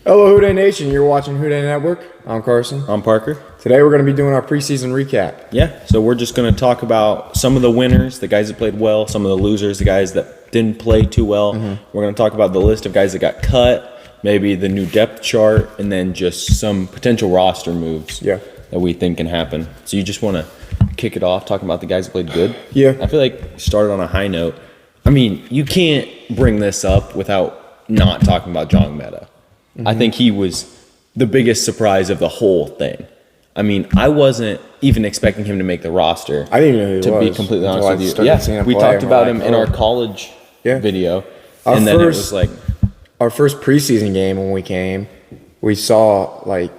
Hello, Who Dey Nation. You're watching Who Dey Network. I'm Carson. I'm Parker. Today we're going to be doing our preseason recap. Yeah, so we're just going to talk about some of the winners, the guys that played well, some of the losers, the guys that didn't play too well. We're going to talk about the list of guys that got cut, maybe the new depth chart, and then just some potential roster moves that we think can happen. So you just want to kick it off talking about the guys that played good? Yeah. I feel like started on a high note. I mean, you can't bring this up without not talking about John Meta. I think he was the biggest surprise of the whole thing. I mean, I wasn't even expecting him to make the roster. I didn't even know who he was. To be completely honest with you. Yeah, we talked about him in our college video. And then it was like... Our first preseason game when we came, we saw, like,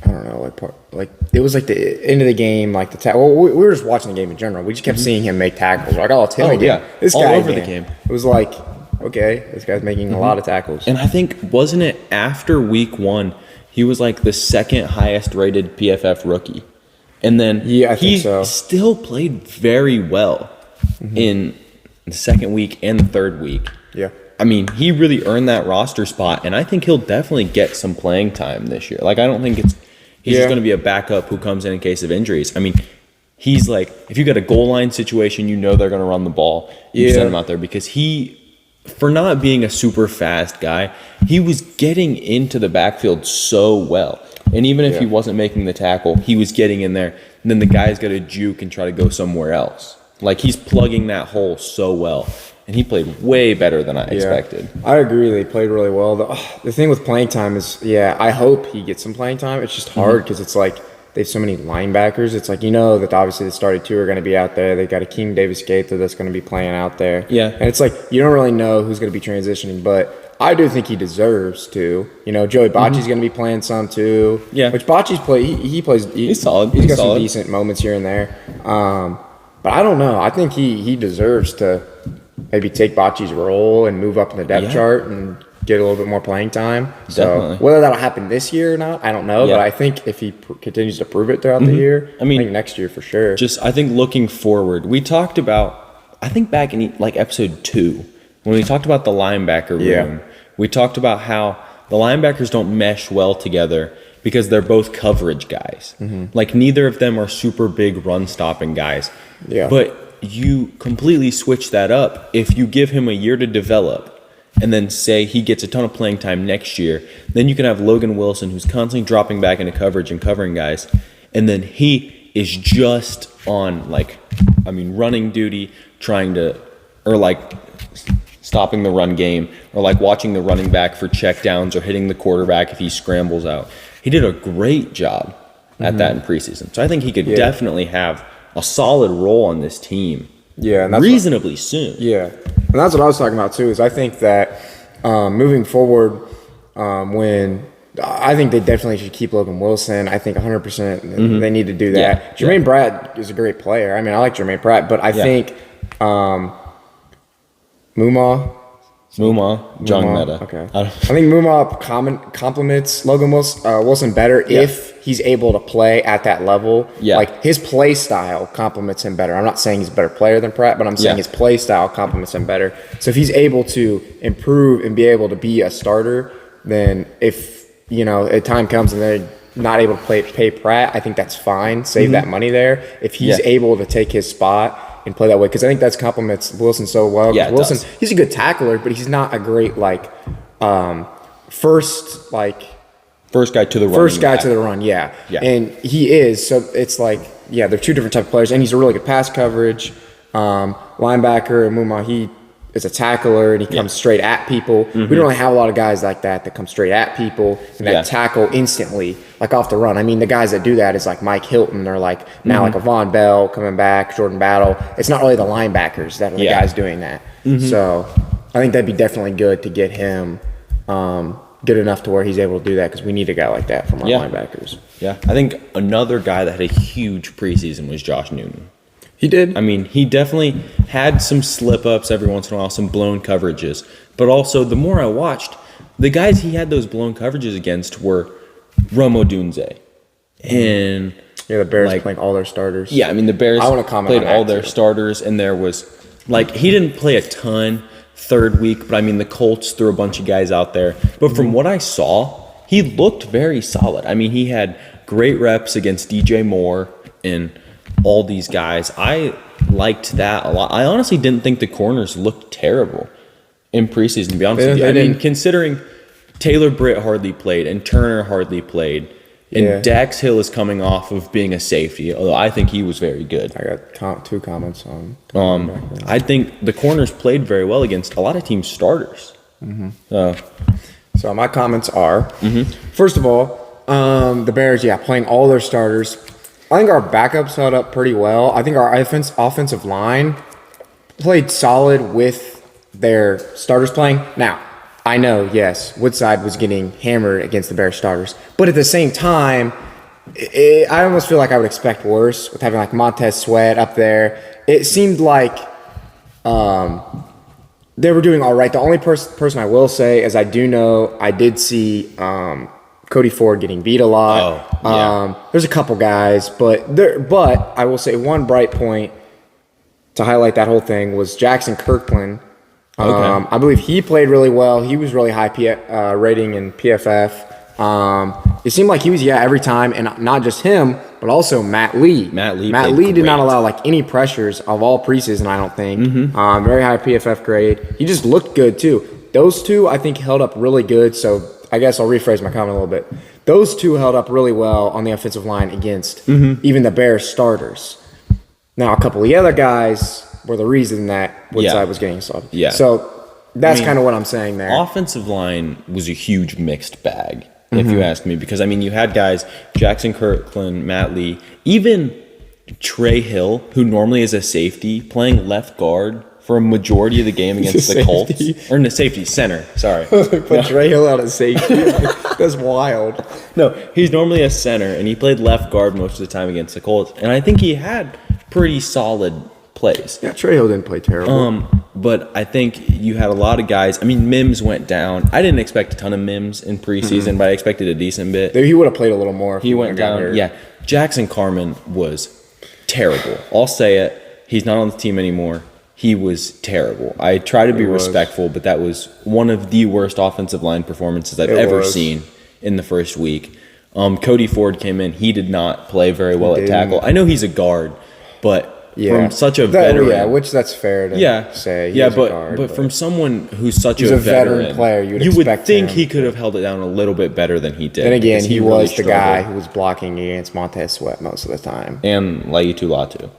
I don't know, like it was like the end of the game, like the tackle. Well, we were just watching the game in general. We just kept seeing him make tackles. Like, oh, tell me, this all guy over the game. It was like, okay, this guy's making a lot of tackles. And I think, wasn't it after week one, he was like the second highest rated PFF rookie. And then he still played very well in the second week and the third week. Yeah. I mean, he really earned that roster spot, and I think he'll definitely get some playing time this year. Like, I don't think he's just going to be a backup who comes in case of injuries. I mean, he's like, if you got a goal line situation, you know they're going to run the ball. You send him out there because for not being a super fast guy, he was getting into the backfield so well. And even if he wasn't making the tackle, he was getting in there. And then the guy's got to juke and try to go somewhere else. Like, he's plugging that hole so well. And he played way better than I expected. I agree. They played really well. The thing with playing time is, I hope he gets some playing time. It's just hard because it's like they have so many linebackers. It's like, you know, that obviously the starting two are going to be out there. They got Akeem Davis-Gaither that's going to be playing out there. Yeah. And it's like you don't really know who's going to be transitioning, but I do think he deserves to. You know, Joey Bocce's going to be playing some too. Yeah. Which Bocce's he plays. He's solid. He's got some decent moments here and there. But I don't know. I think he deserves to maybe take Bocce's role and move up in the depth chart and get a little bit more playing time. So whether that'll happen this year or not, I don't know. But I think if he continues to prove it throughout the year, I think next year for sure. I think looking forward, we talked about, I think back in like episode 2, when we talked about the linebacker room, we talked about how the linebackers don't mesh well together because they're both coverage guys. Like, neither of them are super big run-stopping guys. Yeah. But you completely switch that up if you give him a year to develop and then say he gets a ton of playing time next year. Then you can have Logan Wilson, who's constantly dropping back into coverage and covering guys, and then he is just on, running duty, stopping the run game, or watching the running back for checkdowns or hitting the quarterback if he scrambles out. He did a great job at that in preseason. So I think he could definitely have a solid role on this team reasonably soon. Yeah, and that's what I was talking about too, is I think that moving forward, I think they definitely should keep Logan Wilson. I think 100% they need to do that. Jermaine Pratt is a great player. I mean, I like Jermaine Pratt, but I think John Meta. Okay. I think Muma complements Logan Wilson better if he's able to play at that level. Yeah. Like, his play style complements him better. I'm not saying he's a better player than Pratt, but I'm saying his play style complements him better. So if he's able to improve and be able to be a starter, then if, a time comes and they're not able to pay Pratt, I think that's fine. Save that money there. If he's able to take his spot and play that way, because I think that complements Wilson so well. Yeah, Wilson, he's a good tackler, but he's not a great first guy to the run. Yeah. And he is. So it's they're two different type of players, and he's a really good pass coverage linebacker. And Muma, he is a tackler, and he comes straight at people. We don't really have a lot of guys like that come straight at people and that tackle instantly, off the run. I mean, the guys that do that is Mike Hilton or now a Von Bell coming back, Jordan Battle. It's not really the linebackers that are the guys doing that. So I think that'd be definitely good to get him good enough to where he's able to do that, because we need a guy like that from our linebackers. Yeah, I think another guy that had a huge preseason was Josh Newton. He did. I mean, he definitely had some slip-ups every once in a while, some blown coverages. But also, the more I watched, the guys he had those blown coverages against were Rome Odunze. And the Bears playing all their starters. Yeah, I mean, the Bears played all their starters, and there was, he didn't play a ton third week, but I mean, the Colts threw a bunch of guys out there. But from what I saw, he looked very solid. I mean, he had great reps against DJ Moore and all these guys. I liked that a lot. I honestly didn't think the corners looked terrible in preseason, to be honest with you. I mean, considering Taylor Britt hardly played and Turner hardly played, and Dax Hill is coming off of being a safety, although I think he was very good. I got 2 comments on. I think the corners played very well against a lot of teams' starters. So my comments are, first of all, the Bears, playing all their starters. I think our backups held up pretty well. I think our offensive line played solid with their starters playing. Now, I know, yes, Woodside was getting hammered against the Bears starters. But at the same time, I almost feel like I would expect worse with having like Montez Sweat up there. It seemed like they were doing all right. The only person I will say is I did see Cody Ford getting beat a lot. There's a couple guys, but I will say one bright point to highlight that whole thing was Jackson Kirkland. I believe he played really well. He was really high rating in PFF. It seemed like he was every time, and not just him, but also Matt Lee. Matt Lee did not allow like any pressures of all preseason, I don't think. Very high PFF grade. He just looked good too. Those two I think held up really good. So I guess I'll rephrase my comment a little bit. Those two held up really well on the offensive line against even the Bears starters. Now a couple of the other guys were the reason that Woodside was getting subbed. So that's kind of what I'm saying there. Offensive line was a huge mixed bag, if you ask me, because, I mean, you had guys, Jackson Kirkland, Matt Lee, even Trey Hill, who normally is a safety, playing left guard for a majority of the game against the Colts. Or in the safety, center, sorry. Put Trey Hill out of safety. That's wild. No, he's normally a center, and he played left guard most of the time against the Colts. And I think he had pretty solid plays. Yeah, Trey Hill didn't play terrible. But I think you had a lot of guys. I mean, Mims went down. I didn't expect a ton of Mims in preseason, but I expected a decent bit. He would have played a little more if he went down. Hurt. Yeah, Jackson Carman was terrible. I'll say it. He's not on the team anymore. He was terrible. I try to be respectful, but that was one of the worst offensive line performances I've ever seen in the first week. Cody Ford came in. He did not play very well at tackle. I know he's a guard, but from such a veteran, which that's fair to say. But from someone who's such a veteran player, you would think he could have held it down a little bit better than he did. And again, he was really the guy who was blocking against Montez Sweat most of the time, and Laiatu Latu.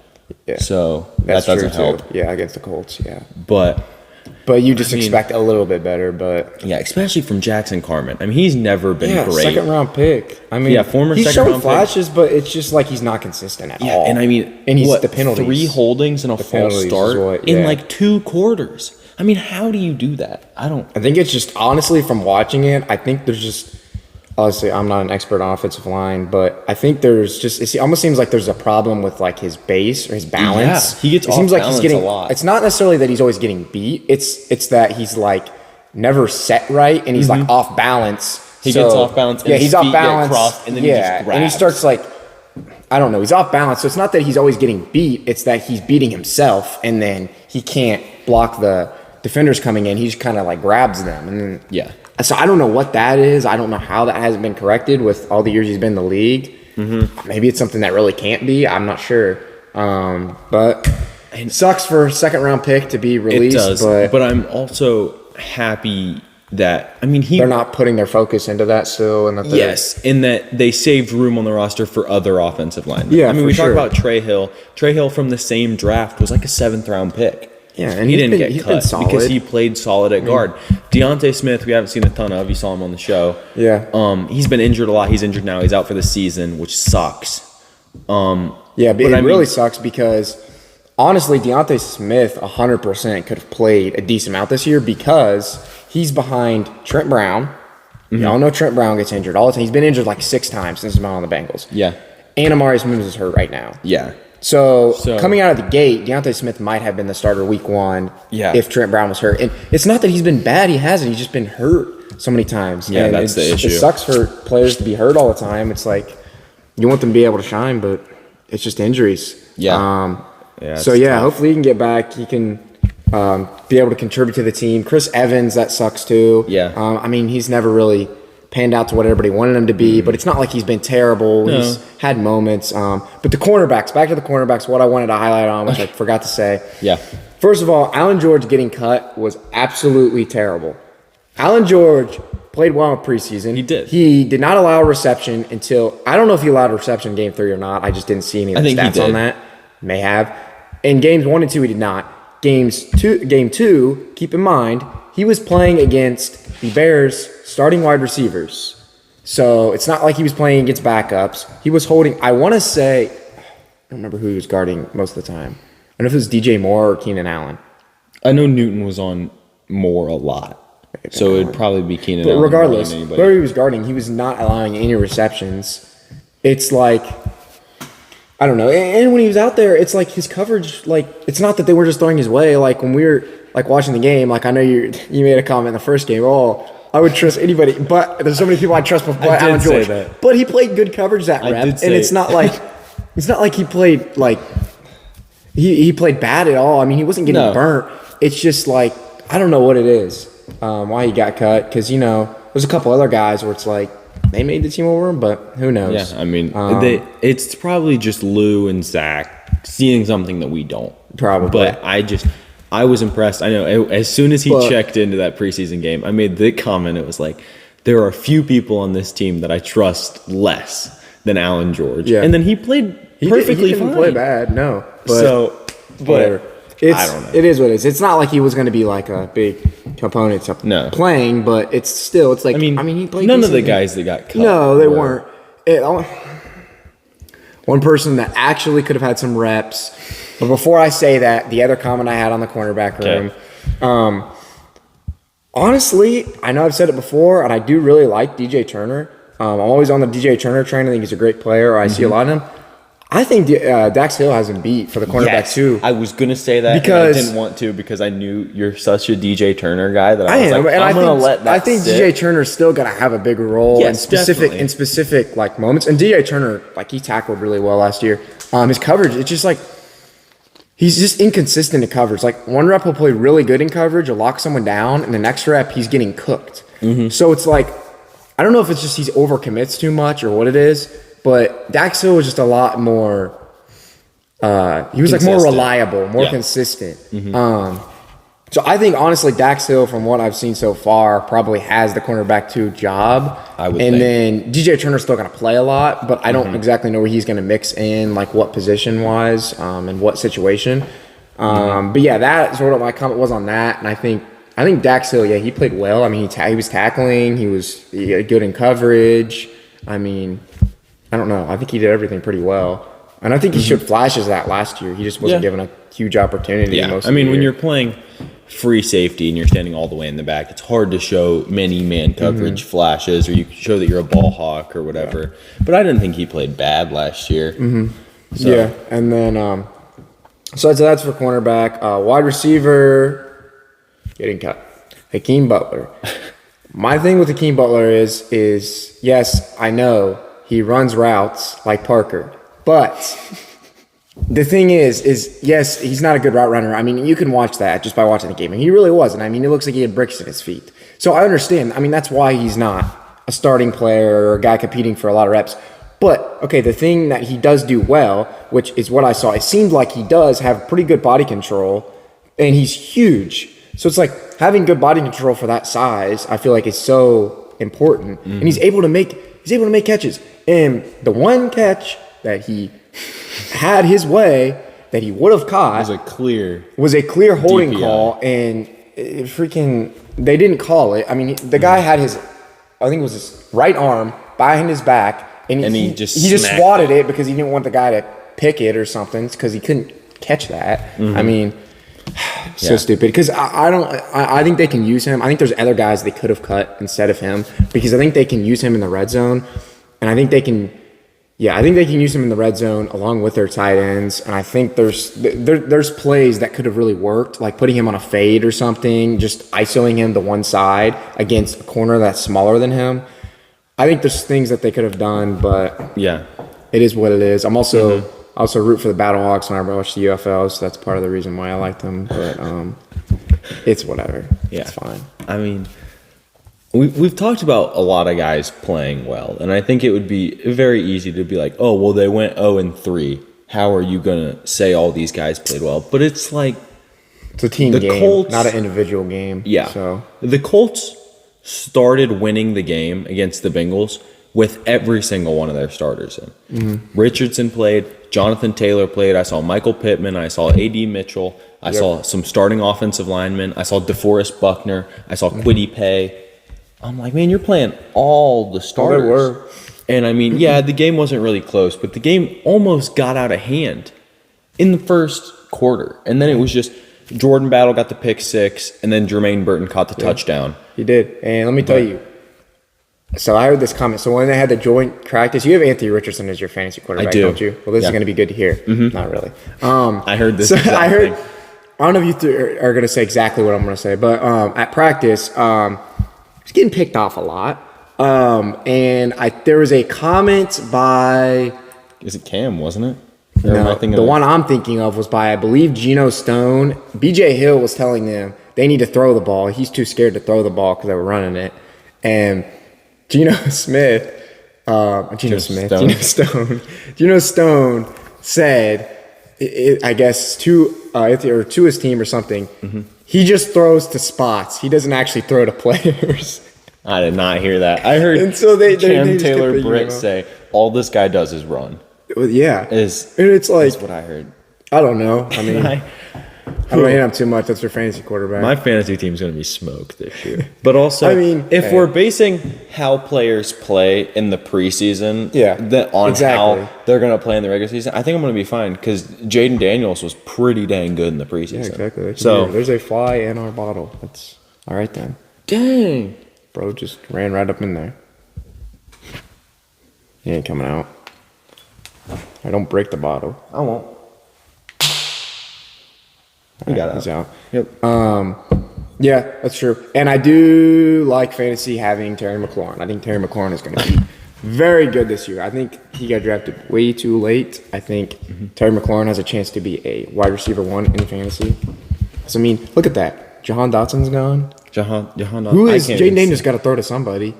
Yeah, so that doesn't help. Yeah, against the Colts. Yeah, but you just expect a little bit better. But especially from Jackson Carman. I mean, he's never been great. Second round pick. I mean, he's shown flashes, but it's just like he's not consistent at all. And I mean, he's the penalties. 3 holdings and a false start in like 2 quarters. I mean, how do you do that? I think it's just honestly from watching it. I think there's just. Honestly, I'm not an expert on offensive line, but I think there's just it almost seems like there's a problem with like his base or his balance. Yeah, he gets off balance a lot. It's not necessarily that he's always getting beat. It's that he's like never set right and he's like off balance. He gets off balance. And he's off balance. Crossed, and then he just grabs. And he starts like I don't know. He's off balance, so it's not that he's always getting beat. It's that he's beating himself, and then he can't block the defenders coming in. He just kind of like grabs them, and then So I don't know what that is. I don't know how that hasn't been corrected with all the years he's been in the league. Maybe it's something that really can't be. I'm not sure. But it sucks for a second-round pick to be released. It does, but I'm also happy that, I mean, they're not putting their focus into that still. And in that they saved room on the roster for other offensive linemen. Yeah, I mean, we talk about Trey Hill. Trey Hill from the same draft was like a 7th-round pick. Yeah, and he didn't get cut because he played solid at guard. Deontay Smith, we haven't seen a ton of. You saw him on the show. Yeah. He's been injured a lot. He's injured now. He's out for the season, which sucks. But it really sucks because, honestly, Deontay Smith 100% could have played a decent amount this year because he's behind Trent Brown. Y'all know Trent Brown gets injured all the time. He's been injured like 6 times since he's been on the Bengals. Yeah. And Amarius Mims is hurt right now. Yeah. So coming out of the gate, Deontay Smith might have been the starter week 1 if Trent Brown was hurt. And it's not that he's been bad. He hasn't. He's just been hurt so many times. Yeah, that's the issue. It sucks for players to be hurt all the time. It's like you want them to be able to shine, but it's just injuries. Yeah. Hopefully he can get back. He can be able to contribute to the team. Chris Evans, that sucks too. Yeah. I mean, he's never really panned out to what everybody wanted him to be, but it's not like he's been terrible. No. He's had moments. But the cornerbacks, back to the cornerbacks, what I wanted to highlight on, which I forgot to say. Yeah. First of all, Alan George getting cut was absolutely terrible. Alan George played well in preseason. He did. He did not allow a reception until, I don't know if he allowed a reception in game 3 or not. I just didn't see any of the stats on that. May have. In games 1 and 2, he did not. Game 2, keep in mind, he was playing against the Bears' starting wide receivers. So it's not like he was playing against backups. He was holding, I want to say, I don't remember who he was guarding most of the time. I don't know if it was DJ Moore or Keenan Allen. I know Newton was on Moore a lot. So it'd probably be Keenan Allen. But regardless, whoever he was guarding, he was not allowing any receptions. It's like, I don't know. And when he was out there, it's like his coverage, like, it's not that they were just throwing his way. Like when we were like watching the game, like I know you made a comment in the first game, I would trust anybody, but there's so many people I trust before Alan George. But he played good coverage that rep, and it's not like he played like he played bad at all. I mean, he wasn't getting burnt. It's just like I don't know what it is, why he got cut. Because there's a couple other guys where it's like they made the team over him, but who knows? Yeah, I mean, it's probably just Lou and Zach seeing something that we don't. Probably, but I was impressed. I know as soon as he checked into that preseason game, I made the comment. It was like, there are a few people on this team that I trust less than Alan George. Yeah. And then he played perfectly fine. He didn't play bad, no. But whatever. I don't know. It is what it is. It's not like he was going to be like a big component to playing, but it's like, I mean, he played none of the guys that got cut. No, they weren't. One person that actually could have had some reps. But before I say that, the other comment I had on the cornerback room, honestly, I know I've said it before, and I do really like DJ Turner. I'm always on the DJ Turner train. I think he's a great player. I see a lot of him. I think Dax Hill has him beat for the cornerback too. I was going to say that, because I didn't want to because I knew you're such a DJ Turner guy that I was like, I'm going to let that I think sit. DJ Turner's still going to have a bigger role in specific like moments. And DJ Turner, like he tackled really well last year. His coverage, it's just like he's just inconsistent in coverage. Like one rep he'll play really good in coverage, he'll lock someone down, and the next rep he's getting cooked. Mm-hmm. So it's like I don't know if it's just he's overcommits too much or what it is. But Dax Hill was just a lot more. He was like more reliable, more consistent. Mm-hmm. So I think honestly, Dax Hill, from what I've seen so far, probably has the cornerback 2 job. I would think. Then DJ Turner's still going to play a lot, but I don't exactly know where he's going to mix in, like what position wise, and what situation. But yeah, that's sort of my comment was on that, and I think Dax Hill, he played well. I mean, he was tackling, he was good in coverage. I mean, I don't know. I think he did everything pretty well. And I think he showed flashes of that last year. He just wasn't given a huge opportunity. Yeah, I mean, when you're playing free safety and you're standing all the way in the back, it's hard to show many man coverage flashes, or you show that you're a ball hawk or whatever. Yeah. But I didn't think he played bad last year. Mm-hmm. So. Yeah, and then so that's for cornerback. Wide receiver getting cut. Hakeem Butler. My thing with Hakeem Butler is yes, I know he runs routes like Parker, but the thing is yes, he's not a good route runner. I mean, you can watch that just by watching the game, and he really wasn't. I mean, it looks like he had bricks in his feet. So I understand. I mean, that's why he's not a starting player or a guy competing for a lot of reps. But, okay, the thing that he does do well, which is what I saw, it seemed like he does have pretty good body control, and he's huge. So it's like having good body control for that size, I feel like is so important. Mm-hmm. And he's able to make catches. And the one catch that he had his way that he would have caught was a clear holding DPI. call, and they didn't call it. I mean, the guy had I think it was his right arm behind his back, and he just swatted it because he didn't want the guy to pick it or something because he couldn't catch that. Mm-hmm. I mean, so stupid. Because I think they can use him. I think there's other guys they could have cut instead of him because I think they can use him in the red zone, and I think they can use him in the red zone along with their tight ends. And I think there's plays that could have really worked, like putting him on a fade or something, just isolating him to one side against a corner that's smaller than him. I think there's things that they could have done, but it is what it is. I also root for the Battlehawks when I watch the UFL, so that's part of the reason why I like them. But it's whatever. Yeah, it's fine. I mean, we've talked about a lot of guys playing well, and I think it would be very easy to be like, oh, well, they went 0-3. How are you gonna say all these guys played well? But it's like it's a team game, Colts, not an individual game. Yeah. So the Colts started winning the game against the Bengals with every single one of their starters in. Mm-hmm. Richardson played. Jonathan Taylor played. I saw Michael Pittman. I saw A.D. Mitchell. I saw some starting offensive linemen. I saw DeForest Buckner. I saw Kwity Paye. I'm like, man, you're playing all the starters. They were. And I mean, yeah, the game wasn't really close, but the game almost got out of hand in the first quarter. And then it was just Jordan Battle got the pick 6, and then Jermaine Burton caught the touchdown. He did. And let me tell you, so I heard this comment. So when they had the joint practice, you have Anthony Richardson as your fantasy quarterback, don't you? Well, this is going to be good to hear. Mm-hmm. Not really. I heard this. So I don't know if you are going to say exactly what I'm going to say, but at practice, he's getting picked off a lot. And there was a comment by... Is it Cam, wasn't it? No, the one I'm thinking of was by, I believe, Geno Stone. BJ Hill was telling them they need to throw the ball. He's too scared to throw the ball because they were running it. And Geno Stone said, I guess, to his team or something, he just throws to spots. He doesn't actually throw to players. I did not hear that. I heard and so Cam Taylor Britt say, all this guy does is run. Yeah. And it's like... That's what I heard. I don't know. I mean... I don't hate him too much. That's your fantasy quarterback. My fantasy team's going to be smoked this year. But also, if we're basing how players play in the preseason on how they're going to play in the regular season, I think I'm going to be fine because Jaden Daniels was pretty dang good in the preseason. Yeah, exactly. So there's a fly in our bottle. That's all right then. Dang. Bro just ran right up in there. He ain't coming out. I don't break the bottle. I won't. He got he's out. Yep. Yeah, that's true. And I do like fantasy having Terry McLaurin. I think Terry McLaurin is going to be very good this year. I think he got drafted way too late. I think Terry McLaurin has a chance to be a wide receiver 1 in fantasy. So, I mean, look at that. Jahan Dotson's gone. Jahan Dotson. Who is Jaden Daniels got to throw to somebody?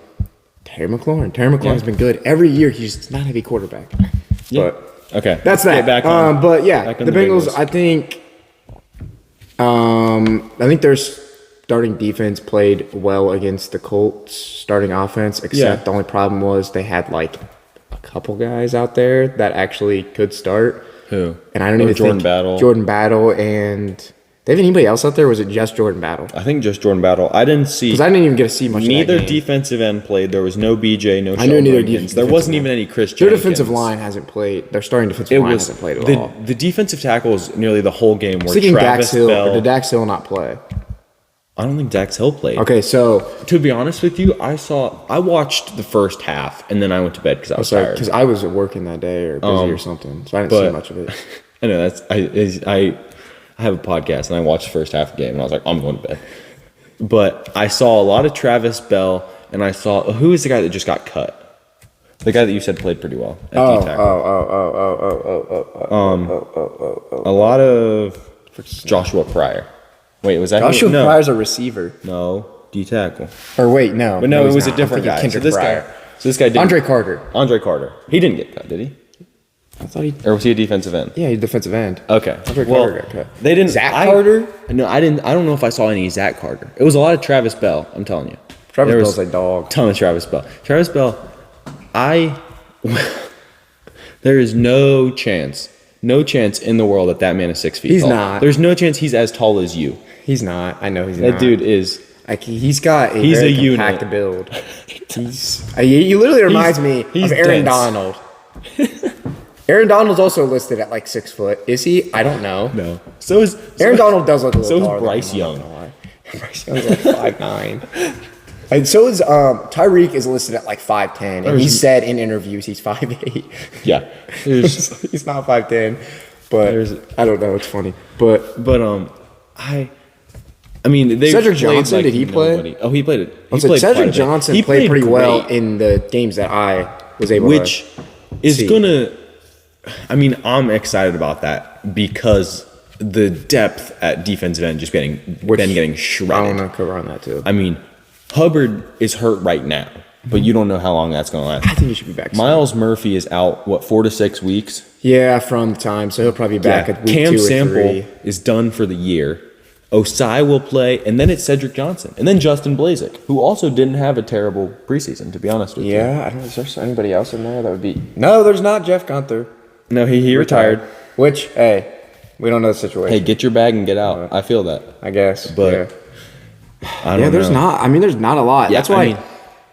Terry McLaurin. Terry McLaurin's been good. Every year he's not a heavy quarterback. Yeah. But okay. That's that. But yeah, the Bengals, I think their starting defense played well against the Colts starting offense, except the only problem was they had like a couple guys out there that actually could start. Who? And I don't even think Jordan Battle and they have anybody else out there? Or was it just Jordan Battle? I think just Jordan Battle. I didn't see because I didn't even get to see much. Neither of that game. Defensive end played. There was no BJ, no. I knew neither defense. There wasn't even any Chris Jenkins. Their defensive line hasn't played. Their starting defensive line hasn't played at all. The defensive tackles nearly the whole game were Travis Dax Hill. Bell. Or did Dax Hill not play? I don't think Dax Hill played. Okay, so to be honest with you, I watched the first half and then I went to bed because I was tired. Because I was working that day or busy or something, so I didn't see much of it. I know I have a podcast and I watched the first half of the game and I was like, I'm going to bed. But I saw a lot of Travis Bell and I saw who is the guy that just got cut? The guy that you said played pretty well at D-tackle. A lot of Joshua Pryor. Wait, was that Joshua Pryor's a receiver? No, D-tackle. Or wait, no. But no, it was a different guy. So this guy did. Andre Carter. He didn't get cut, did he? I thought or was he a defensive end? Yeah, he's defensive end. Okay. Andre Carter got cut. They didn't. Zach Carter? No, I didn't. I don't know if I saw any Zach Carter. It was a lot of Travis Bell. I'm telling you. Travis Bell's a dog. Ton of Travis Bell. Travis Bell. There is no chance in the world that man is 6 feet tall. He's not. There's no chance he's as tall as you. He's not. I know he's not. That dude is. Like he's got a very compact build. He literally reminds me of Aaron Donald. Aaron Donald's also listed at like 6 foot. Is he? I don't know. No. Aaron Donald does look a little taller. So is Bryce Young. Bryce Young's like 5'9". And so is Tyreek is listed at like 5'10", and he said in interviews he's 5'8". Yeah. He's not 5'10", but I don't know. It's funny, but I mean, they Cedric Johnson. Did he play? Oh, he played it. Cedric Johnson played pretty well in the games that I was able to see. Which is gonna. I mean, I'm excited about that because the depth at defensive end just getting shredded. I want to cover on that too. I mean, Hubbard is hurt right now, but you don't know how long that's going to last. I think he should be back soon. Miles Murphy is out, 4 to 6 weeks? Yeah, from the time, so he'll probably be back at week Cam 2 or Sample 3. is done for the year. Osai will play, and then it's Cedric Johnson, and then Justin Blazek, who also didn't have a terrible preseason, to be honest with you. Yeah, I don't know. Is there anybody else in there that would be? No, there's not. Jeff Gunther. No, he retired. Which, hey, we don't know the situation. Hey, get your bag and get out. I feel that. I guess. But yeah. I don't know. There's not. I mean, there's not a lot. Yeah, That's why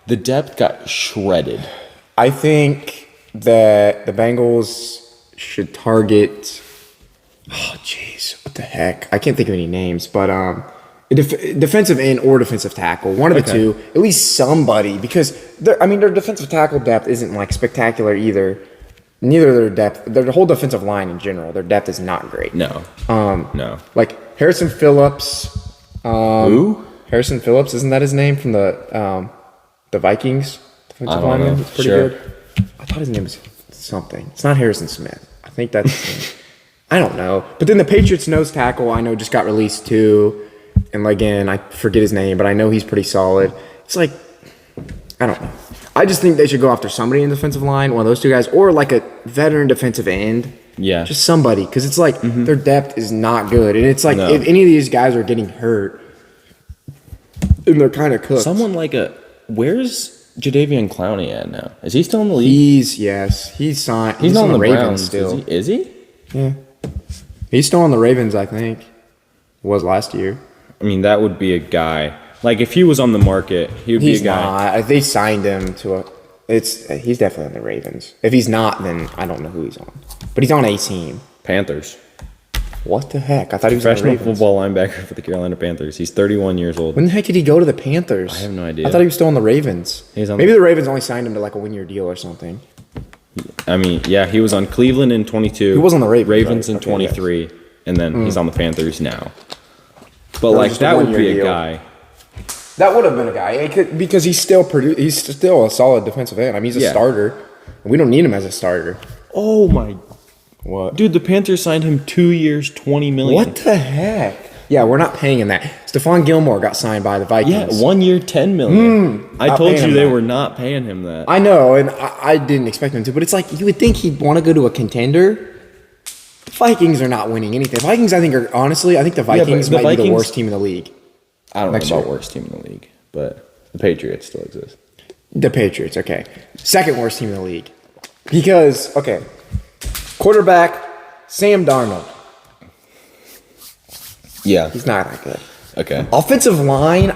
the depth got shredded. I think that the Bengals should target. Oh, jeez, what the heck? I can't think of any names, but a defensive end or defensive tackle, one of the two, at least somebody, because their defensive tackle depth isn't like spectacular either. Neither of their depth, their whole defensive line in general, their depth is not great. No. No. Like Harrison Phillips. Who? Harrison Phillips, isn't that his name from the Vikings? Defensive lineman. It's pretty good. I thought his name was something. It's not Harrison Smith. I think that's his name. I don't know. But then the Patriots nose tackle, I know, just got released too. And again, I forget his name, but I know he's pretty solid. It's like, I don't know. I just think they should go after somebody in the defensive line, one of those two guys, or like a veteran defensive end. Yeah. Just somebody. Because it's like their depth is not good. And it's like if any of these guys are getting hurt, and they're kind of cooked. Someone like where's Jadeveon Clowney at now? Is he still in the league? He's signed. He's not on the Ravens Browns still. Is he? Yeah. He's still on the Ravens, I think. Was last year. I mean, that would be a guy. Like, if he was on the market, he would be a guy. Not. They signed him to a... He's definitely on the Ravens. If he's not, then I don't know who he's on. But he's on a team. Panthers. What the heck? I thought he was on the Professional Ravens. football linebacker for the Carolina Panthers. He's 31 years old. When the heck did he go to the Panthers? I have no idea. I thought he was still on the Ravens. Maybe the Ravens only signed him to like a one-year deal or something. I mean, yeah, he was on Cleveland in 22. He was on the Ravens. Ravens right? in 23. Yes. And then he's on the Panthers now. But That like, that would be a guy. That would have been a guy because he's still he's still a solid defensive end. I mean, he's a starter. We don't need him as a starter. Oh my! What, dude? The Panthers signed him 2 years, $20 million. What the heck? Yeah, we're not paying him that. Stephon Gilmore got signed by the Vikings. Yeah, 1 year, $10 million. I told you they were not paying him that. I know, and I didn't expect him to. But it's like you would think he'd want to go to a contender. The Vikings are not winning anything. The Vikings, I think the Vikings might be the worst team in the league. I don't know about worst team in the league, but the Patriots still exist. The Patriots, okay. Second worst team in the league. Because, quarterback, Sam Darnold. Yeah. He's not that good. Okay. Offensive line,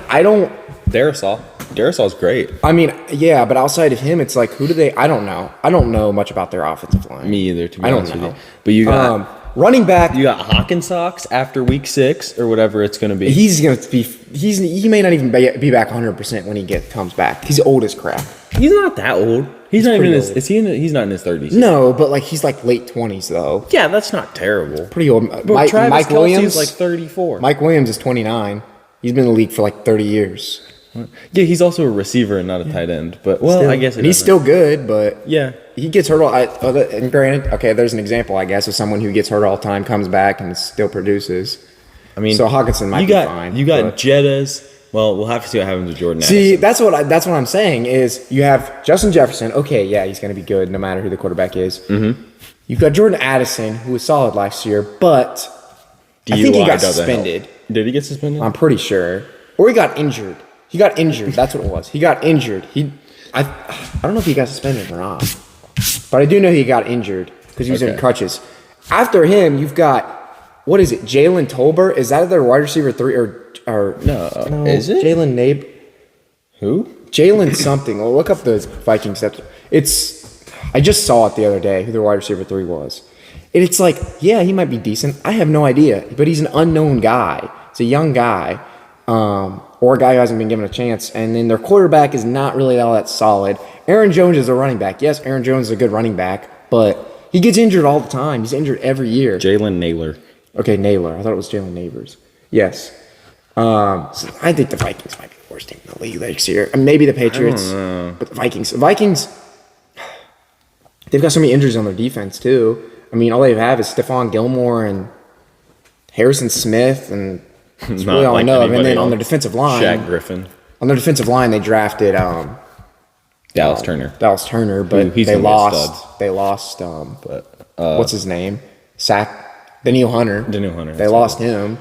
Darisal's great. I mean, yeah, but outside of him, it's like, who do they... I don't know. I don't know much about their offensive line. Me either, to be honest with you. But you got... running back... You got Hawkinsocks after week 6 or whatever it's going to be. He's going to be... He may not even be back 100% when he comes back. He's old as crap. He's not that old. He's not even in his... He's not in his 30s. No, but like he's like late 20s though. Yeah, that's not terrible. Pretty old. But Mike Williams is like 34. Mike Williams is 29. He's been in the league for like 30 years. Yeah, he's also a receiver and not a tight end. But I guess he's still good, but yeah, he gets hurt and granted, there's an example, I guess, of someone who gets hurt all the time, comes back, and still produces. I mean, so Hawkinson might be fine. You got Jettas. Well, we'll have to see what happens with Jordan Addison. See, that's what I'm saying is you have Justin Jefferson. Okay, yeah, he's going to be good no matter who the quarterback is. Mm-hmm. You've got Jordan Addison, who was solid last year, but I think he got suspended. Did he get suspended? I'm pretty sure. Or he got injured. He got injured. That's what it was. He got injured. I don't know if he got suspended or not, but I do know he got injured because he was in crutches. After him, you've got, what is it, Jalen Tolbert? Is that their wide receiver 3 or no? Is it Jalen Nabe? Who? Jalen something. Well, look up the Vikings. I just saw it the other day who their wide receiver 3 was. And it's like, yeah, he might be decent. I have no idea, but he's an unknown guy. It's a young guy. Or a guy who hasn't been given a chance. And then their quarterback is not really all that solid. Aaron Jones is a running back. Yes, Aaron Jones is a good running back, but he gets injured all the time. He's injured every year. Jalen Naylor. Okay, Naylor. I thought it was Jalen Neighbors. Yes. So I think the Vikings might be the worst team in the league next year. Maybe the Patriots. But the Vikings, they've got so many injuries on their defense, too. I mean, all they have is Stephon Gilmore and Harrison Smith and... That's really all I know of. And then on the defensive line, Shaq Griffin. On their defensive line, they drafted Dallas Turner. But he's they gonna be a lost. stud. They lost. What's his name? Daniil Hunter. They lost him.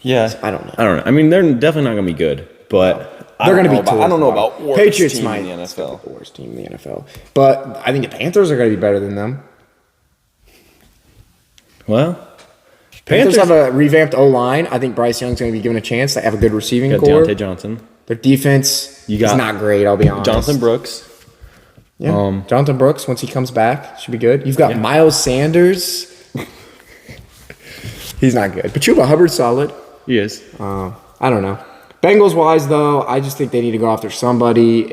Yeah, I don't know. I mean, they're definitely not going to be good, but they're going to be. I don't know about worst Patriots team might in the NFL. the worst team in the NFL, but I think the Panthers are going to be better than them. Well, Panthers have a revamped O-line. I think Bryce Young's going to be given a chance. They have a good receiving core. Deontay Johnson. Their defense is not great, I'll be honest. Jonathan Brooks. Yeah. Jonathan Brooks, once he comes back, should be good. You've got Miles Sanders. He's not good. But Chuba Hubbard's solid. He is. I don't know. Bengals-wise, though, I just think they need to go after somebody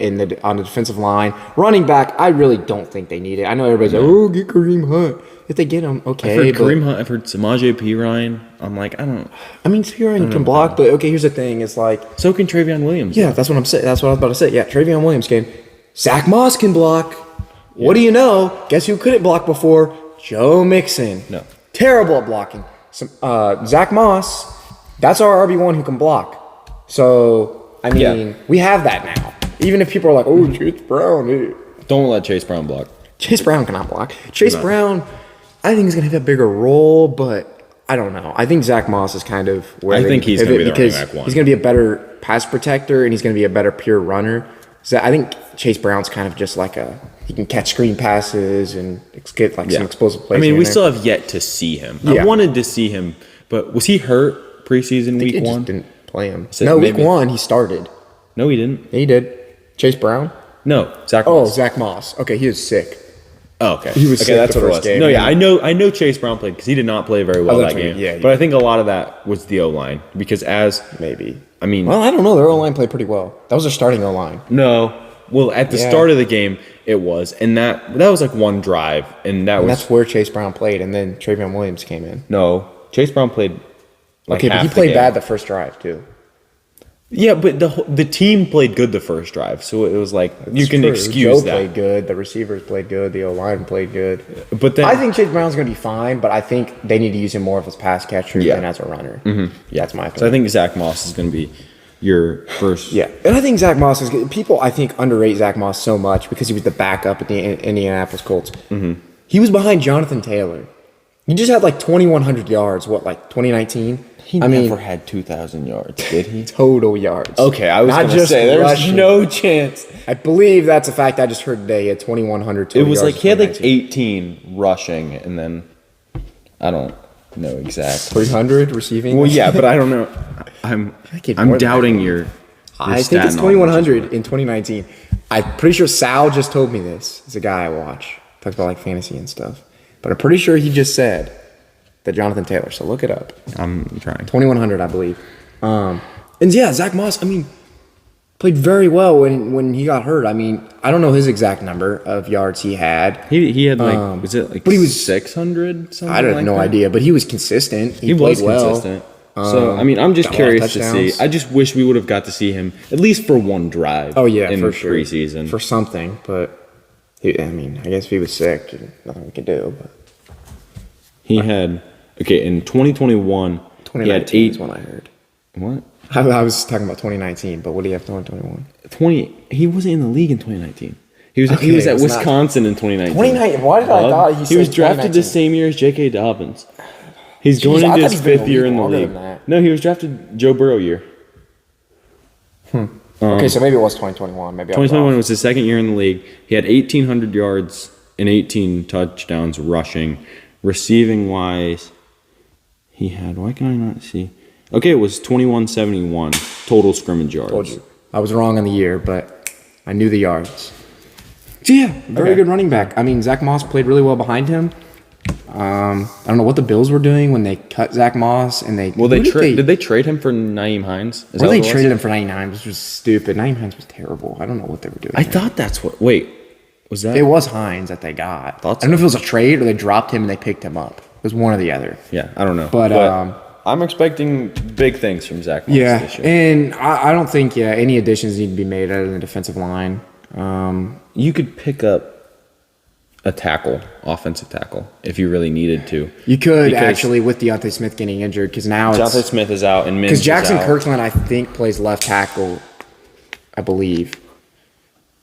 on the defensive line. Running back, I really don't think they need it. I know everybody's like, oh, get Kareem Hunt. If they get him, okay. I've heard Kareem Hunt. I've heard Samaje Perine. I'm like, I don't. I mean, Perine can block, but okay, here's the thing. It's like. So can Travion Williams. Yeah, that's what I'm saying. That's what I was about to say. Yeah, Travion Williams can. Zach Moss can block. What do you know? Guess who couldn't block before? Joe Mixon. No. Terrible at blocking. Zach Moss, that's our RB1 who can block. So, I mean, we have that now. Even if people are like, oh, Chase Brown. Don't let Chase Brown block. Chase Brown cannot block. Chase Brown, I think he's going to have a bigger role, but I don't know. I think Zach Moss is kind of where I think he's going to be the running back one. He's going to be a better pass protector, and he's going to be a better pure runner. So I think Chase Brown's kind of just like he can catch screen passes and get like some explosive plays. I mean, we still have yet to see him. I wanted to see him, but was he hurt preseason week 1? Just didn't play him. No, week 1 he started. No, he didn't. He did. Chase Brown? No, Zach Moss. Oh, Zach Moss. Okay, he was sick. Oh, okay. He was sick that's the what first it was. game. No, I know Chase Brown played because he did not play very well that game. Yeah, but I think a lot of that was the O-line because maybe. I mean, well, I don't know. Their O-line played pretty well. That was their starting O-line. No. Well, at the start of the game, it was, and that was like one drive, and that's where Chase Brown played, and then Travion Williams came in. No, Chase Brown played. But he played bad the first drive too. Yeah, but the team played good the first drive, so it was like you can excuse that. Joe played good, the receivers played good, the O-line played good. But then, I think Chase Brown's going to be fine, but I think they need to use him more as a pass catcher than as a runner. Mm-hmm. Yeah, that's my opinion. So I think Zach Moss is going to be your first. Yeah, and I think Zach Moss is good. People, I think, underrate Zach Moss so much because he was the backup at the Indianapolis Colts. Mm-hmm. He was behind Jonathan Taylor. He just had like 2,100 yards, 2019? He never had 2,000 yards, did he? Total yards. Okay, I was going to say, there's no chance. I believe that's a fact I just heard today. He had 2,100 total yards. It was like he had like 18 rushing, and then I don't know exactly. 300 receiving? Well, yeah, but I don't know. I'm doubting your I think it's 2,100 in 2019. I'm pretty sure Sal just told me this. It's a guy I watch. Talks about like fantasy and stuff. But I'm pretty sure he just said that Jonathan Taylor. So look it up. I'm trying. 2,100, I believe. And yeah, Zach Moss, I mean, played very well when he got hurt. I mean, I don't know his exact number of yards he had. He had like, was it like but he was 600 something I have no idea, but he was consistent. He played was consistent. So, I mean, I'm just curious to see. I just wish we would have got to see him at least for one drive. Oh, yeah, in for sure. Preseason. For something, but I guess if he was sick, there's nothing we could do. But he had, in 2021, he had 8. Is when I heard. What? I was talking about 2019, but what do you have 2021? He wasn't in the league in 2019. He was at Wisconsin in 2019. 2019? Why did I thought he was drafted the same year as J.K. Dobbins. He's going into his 5th year in the league. No, he was drafted Joe Burrow year. Okay, so maybe it was 2021. Maybe 2021 was his 2nd year in the league. He had 1,800 yards and 18 touchdowns rushing. Receiving wise, he had. Why can I not see? Okay, it was 2,171 total scrimmage yards. Told you. I was wrong on the year, but I knew the yards. So yeah, very good running back. I mean, Zach Moss played really well behind him. I don't know what the Bills were doing when they cut Zach Moss and they. Well, did they trade him for Naeem Hines? Or they traded him for Naeem Hines, which was stupid. Naeem Hines was terrible. I don't know what they were doing. I thought that's what. Wait, was that? It was Hines that they got. I don't know if it was a trade or they dropped him and they picked him up. It was one or the other. Yeah, I don't know. But I'm expecting big things from Zach Moss this year. And I don't think any additions need to be made out of the defensive line. You could pick up a offensive tackle, if you really needed to. You could actually with Deontay Smith getting injured because now Deontay Smith is out and because Jackson Kirkland I think plays left tackle. I believe.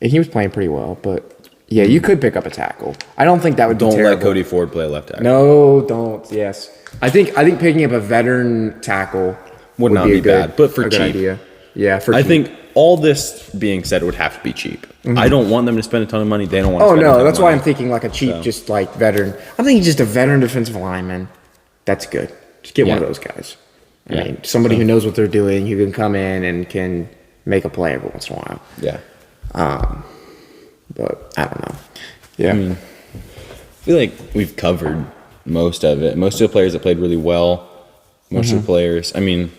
And he was playing pretty well, but yeah, you could pick up a tackle. I don't think that would be terrible. Don't let Cody Ford play left tackle. No, don't. Yes. I think picking up a veteran tackle would not be bad, but for cheap. Idea. Yeah, for cheap. I think all this being said, it would have to be cheap. Mm-hmm. I don't want them to spend a ton of money. They don't want to spend a ton of money. Oh, no, that's why I'm thinking like a cheap, just like veteran. I'm thinking just a veteran defensive lineman. That's good. Just get one of those guys. I mean, somebody who knows what they're doing, who can come in and can make a play every once in a while. Yeah. But I don't know. Yeah. I mean, I feel like we've covered most of it. Most of the players that played really well. Most of the players. I mean,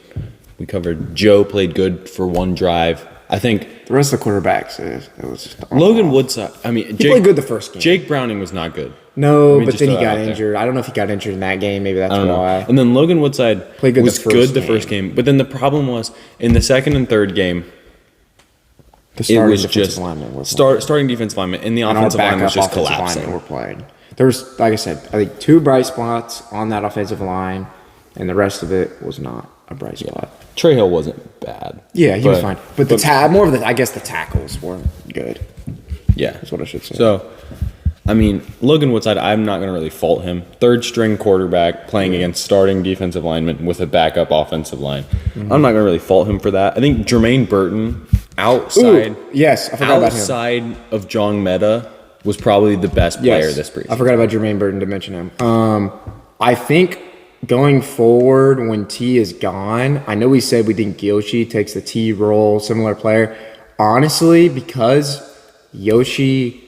we covered Joe played good for one drive. I think the rest of the quarterbacks, it was just Logan Woodside. I mean, he played good the first game. Jake Browning was not good. No, but then he got injured. I don't know if he got injured in that game. Maybe that's why. And then Logan Woodside played good the first game. But then the problem was in the second and third game, it was just starting defensive lineman, and the offensive line was just collapsing. We're playing. There was, like I said, I think 2 bright spots on that offensive line, and the rest of it was not a bright spot. Trey Hill wasn't bad. Yeah, he was fine. But more of the, I guess the tackles weren't good. Yeah. That's what I should say. So, I mean, Logan Woodside, I'm not going to really fault him. Third string quarterback playing against starting defensive linemen with a backup offensive line. Mm-hmm. I'm not going to really fault him for that. I think Jermaine Burton outside of John Meta was probably the best player this preseason. I forgot about Jermaine Burton to mention him. I think going forward when T is gone, I know we said we think Yoshi takes the T role, similar player. Honestly, because Yoshi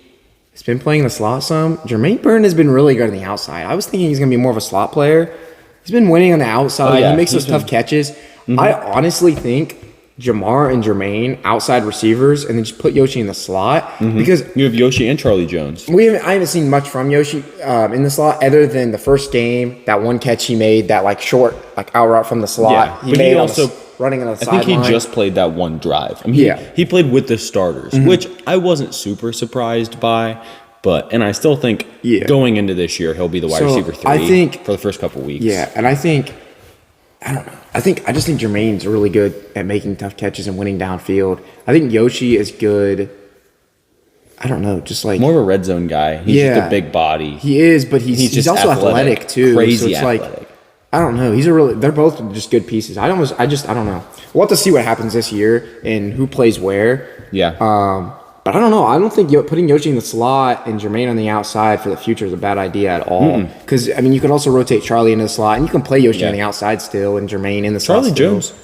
has been playing the slot some, Jermaine Burton has been really good on the outside. I was thinking he's going to be more of a slot player. He's been winning on the outside. He makes those tough catches. Mm-hmm. I honestly think Jamar and Jermaine outside receivers, and then just put Yoshi in the slot because you have Yoshi and Charlie Jones. I haven't seen much from Yoshi in the slot other than the first game, that one catch he made, that like short like out route from the slot. Yeah, he made also running on the sideline. I think he just played that one drive. I mean, he played with the starters, which I wasn't super surprised by. And I still think going into this year, he'll be the wide receiver 3 for the first couple weeks. Yeah, and I don't know. I just think Jermaine's really good at making tough catches and winning downfield. I think Yoshi is good. I don't know, just like more of a red zone guy. He's just a big body. He is, but he's also athletic too. Crazy so it's athletic. Like, I don't know. They're both just good pieces. I don't know. We'll have to see what happens this year and who plays where. Yeah. But I don't know. I don't think putting Yoshi in the slot and Jermaine on the outside for the future is a bad idea at all. Because, I mean, you could also rotate Charlie into the slot, and you can play Yoshi on the outside still and Jermaine in the slot. Charlie Jones.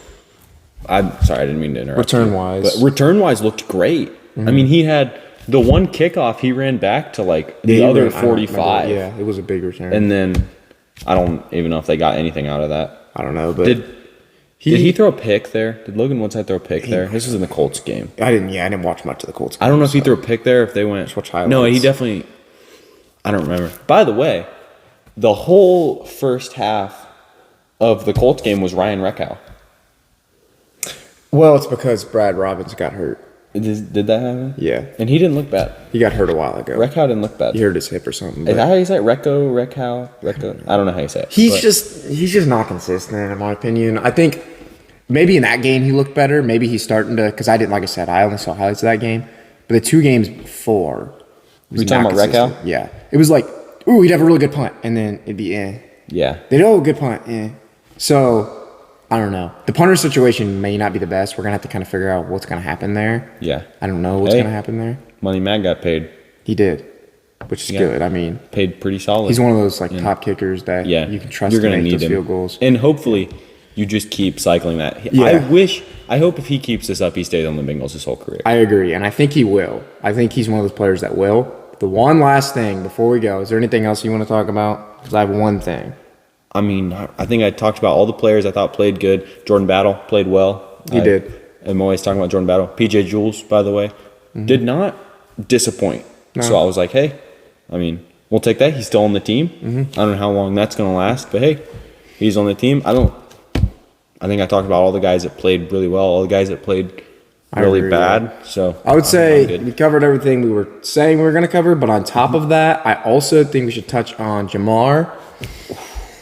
I'm sorry, I didn't mean to interrupt. Return-wise. But return-wise looked great. I mean, he had the one kickoff, he ran back to like the other 45. Yeah, it was a big return. And then I don't even know if they got anything out of that. I don't know, but Did he throw a pick there? Did Logan Woodside throw a pick there? This was in the Colts game. I didn't watch much of the Colts game. I don't know if he threw a pick there, if they went. Just watch highlights. No, he definitely. I don't remember. By the way, the whole first half of the Colts game was Ryan Reckow. Well, it's because Brad Robbins got hurt. Did that happen? Yeah. And he didn't look bad. He got hurt a while ago. Reckow didn't look bad. He hurt his hip or something. Is that how you say it? Reckow? I don't know how you say it. He's just not consistent, in my opinion. I think maybe in that game he looked better. Maybe he's starting to, because I only saw highlights of that game. But the 2 games before. Was you talking about Reckow? Yeah. It was like, ooh, he'd have a really good punt. And then it'd be Yeah. They'd good punt. So, I don't know. The punter situation may not be the best. We're going to have to kind of figure out what's going to happen there. Yeah. I don't know what's going to happen there. Money Matt got paid. He did, which is good. I mean, paid pretty solid. He's one of those top kickers that you can trust to make those field goals. And hopefully you just keep cycling that. Yeah. I hope if he keeps this up, he stays on the Bengals his whole career. I agree, and I think he will. I think he's one of those players that will. The one last thing before we go, is there anything else you want to talk about? Because I have one thing. I mean, I think I talked about all the players I thought played good. Jordan Battle played well. He did. I'm always talking about Jordan Battle. PJ Jules, by the way, did not disappoint. No. So I was like, hey, I mean, we'll take that. He's still on the team. I don't know how long that's going to last, but hey, he's on the team. I think I talked about all the guys that played really well, all the guys that played really bad. So I would say we covered everything we were saying we were going to cover, but on top of that, I also think we should touch on Jamar.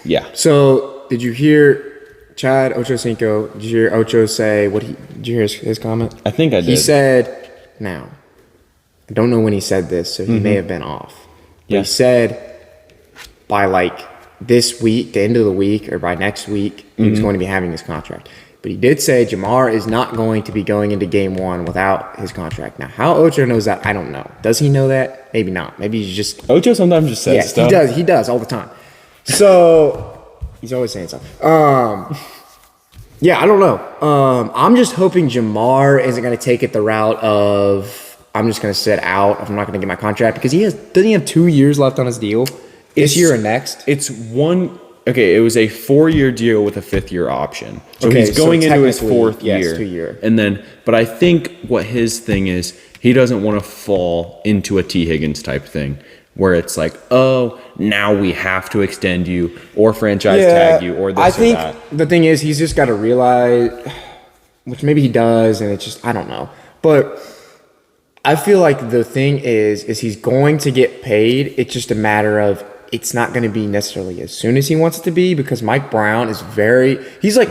Yeah. So did you hear Chad Ochocinco, did you hear Ocho say did you hear his comment? I think I did. He said, now, I don't know when he said this, so he may have been off. But he said by like this week, the end of the week, or by next week, he was going to be having his contract. But he did say Jamar is not going to be going into game one without his contract. Now, how Ocho knows that, I don't know. Does he know that? Maybe not. Maybe he's just... Ocho sometimes just says stuff. He does all the time. So... He's always saying something. Yeah, I don't know. I'm just hoping Jamar isn't going to take it the route of I'm just going to sit out. I'm not going to get my contract because doesn't he have 2 years left on his deal this year and next? It's one. Okay, it was a 4-year deal with a 5th-year option. So he's going into his 4th year. 2 year. And then, but I think what his thing is, he doesn't want to fall into a T. Higgins type thing. Where it's like, oh, now we have to extend you or franchise tag you or this I think or that. The thing is, he's just got to realize, which maybe he does, and it's just, I don't know. But I feel like the thing is he's going to get paid. It's just a matter of it's not going to be necessarily as soon as he wants it to be because Mike Brown is he's like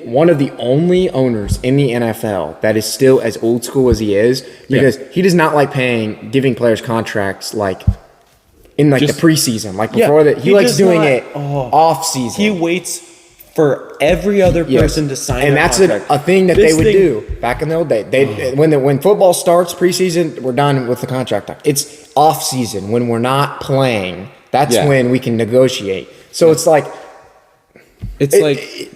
one of the only owners in the NFL that is still as old school as he is because he does not like giving players contracts like in like the preseason, like before that. He likes doing it off season. He waits for every other person to sign and that's a thing that they would do back in the old day. When football starts preseason, we're done with the contract. It's off season when we're not playing. That's when we can negotiate. So it's like,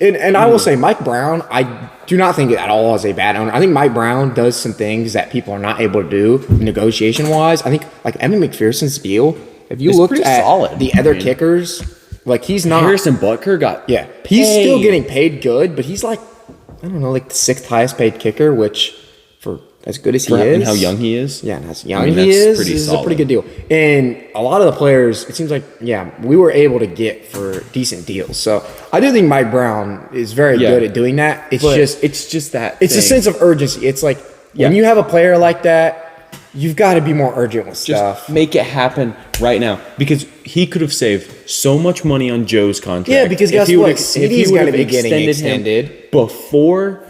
and I will say, Mike Brown, I do not think at all is a bad owner. I think Mike Brown does some things that people are not able to do negotiation wise. I think like Evan McPherson's deal. If you looked at the other kickers, like he's not. Harrison Butker got he's still getting paid good, but he's like I don't know, like the 6th highest paid kicker, which for as good as he is. And how young he is. Yeah, and as young he is a pretty good deal. And a lot of the players, it seems like, we were able to get for decent deals. So I do think Mike Brown is very good at doing that. It's just that it's a sense of urgency. It's like when you have a player like that, you've got to be more urgent with stuff. Just make it happen right now. Because he could have saved so much money on Joe's contract. Yeah, because guess what? CD's got to be getting extended. Before,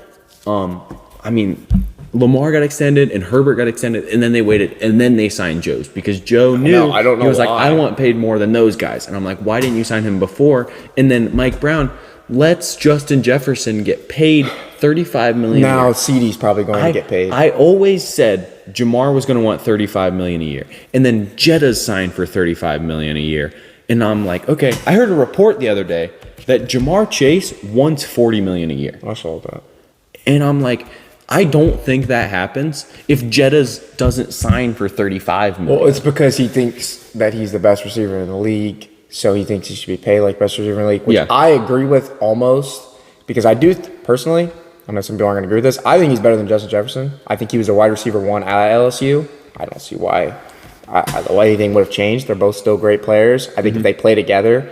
Lamar got extended and Herbert got extended, and then they waited, and then they signed Joe's because Joe knew. I don't know. He was why. like, I want paid more than those guys, and I'm like, why didn't you sign him before? And then Mike Brown lets Justin Jefferson get paid $35 million. Now CD's probably going to get paid. I always said Jamar was going to want $35 million a year, and then Jetta's signed for $35 million a year, and I'm like, okay. I heard a report the other day that Jamar Chase wants $40 million a year. I saw that, and I'm like, I don't think that happens if Jetta's doesn't sign for $35 million. Well, it's because he thinks that he's the best receiver in the league, so he thinks he should be paid like best receiver in the league, which I agree with almost, because I do personally, I know some people aren't going to agree with this, I think he's better than Justin Jefferson. I think he was a wide receiver 1 at LSU. I don't see why anything would have changed. They're both still great players. I think if they play together,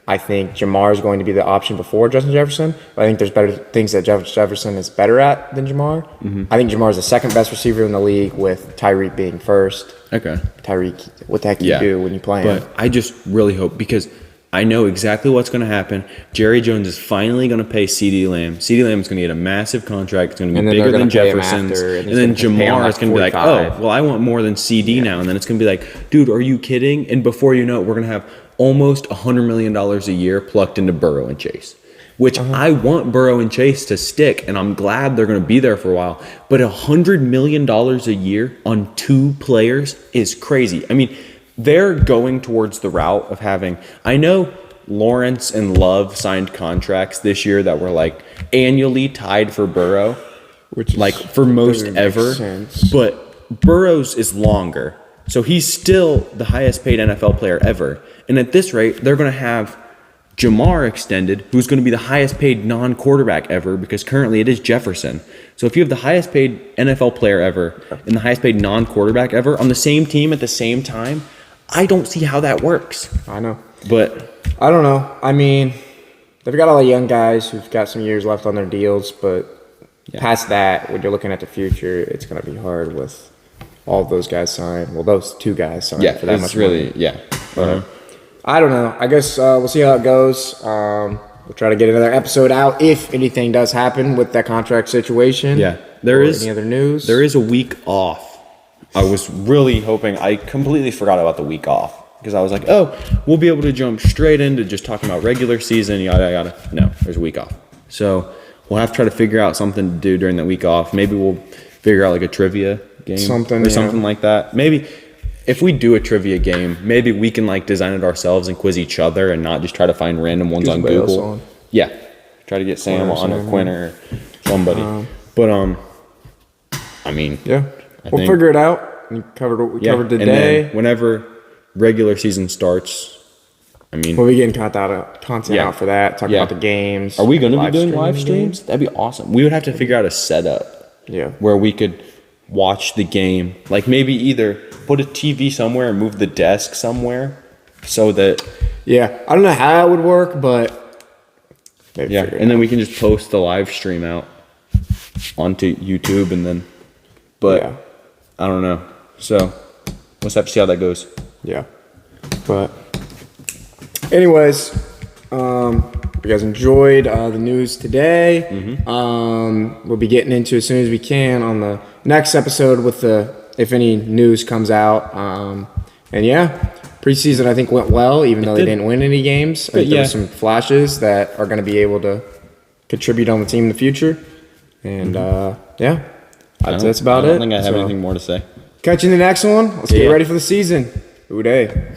I think Jamar is going to be the option before Justin Jefferson. But I think there's better things that Jefferson is better at than Jamar. I think Jamar is the 2nd best receiver in the league, with Tyreek being 1st. Okay. Tyreek, what the heck do you do when you play him? But I just really hope, because I know exactly what's going to happen. Jerry Jones is finally going to pay CeeDee Lamb. CeeDee Lamb is going to get a massive contract. It's going to be bigger than Jefferson's. And then Jamar is going to be like, oh, well, I want more than CD now. And then it's going to be like, dude, are you kidding? And before you know it, we're going to have almost $100 million a year plucked into Burrow and Chase, which I want Burrow and Chase to stick, and I'm glad they're going to be there for a while. But $100 million a year on 2 players is crazy. I mean, they're going towards the route of having, I know Lawrence and Love signed contracts this year that were like annually tied for Burrow, which is, like for most ever, but Burrow's is longer. So he's still the highest paid NFL player ever. And at this rate, they're going to have Jamar extended, who's going to be the highest paid non-quarterback ever, because currently it is Jefferson. So if you have the highest paid NFL player ever and the highest paid non-quarterback ever on the same team at the same time, I don't see how that works. I know. But I don't know. I mean, they've got a lot of young guys who've got some years left on their deals, but past that, when you're looking at the future, it's going to be hard with all of those guys signed. Well, those 2 guys signed for that much money. I don't know. I guess we'll see how it goes. we'll try to get another episode out if anything does happen with that contract situation. Yeah, there is any other news. There is a week off. I was really hoping. I completely forgot about the week off because I was like, oh, we'll be able to jump straight into just talking about regular season, yada yada. No, there's a week off, so we'll have to try to figure out something to do during that week off. Maybe we'll figure out like a trivia game something like that. Maybe. If we do a trivia game, maybe we can like design it ourselves and quiz each other and not just try to find random ones on Google. Yeah. Try to get Sam on or Quinn or somebody. I mean, yeah. We'll figure it out. We covered what we covered today. And then whenever regular season starts, I mean, we'll be getting content out for that. Talk about the games. Are we going to be doing live streams? That'd be awesome. We would have to figure out a setup. Yeah. Where we could watch the game. Like maybe either put a TV somewhere and move the desk somewhere so that. Yeah. I don't know how it would work, but. Yeah. And then we can just post the live stream out onto YouTube and then. But I don't know. So we'll have to see how that goes. Yeah. But. Anyways. You guys enjoyed the news today. Mm-hmm. We'll be getting into as soon as we can on the next episode with if any news comes out. Preseason I think went well, even though they didn't win any games. I think there were some flashes that are going to be able to contribute on the team in the future. And that's about it. I don't think I have anything more to say. Catch you in the next one. Let's get ready for the season. Ooh day.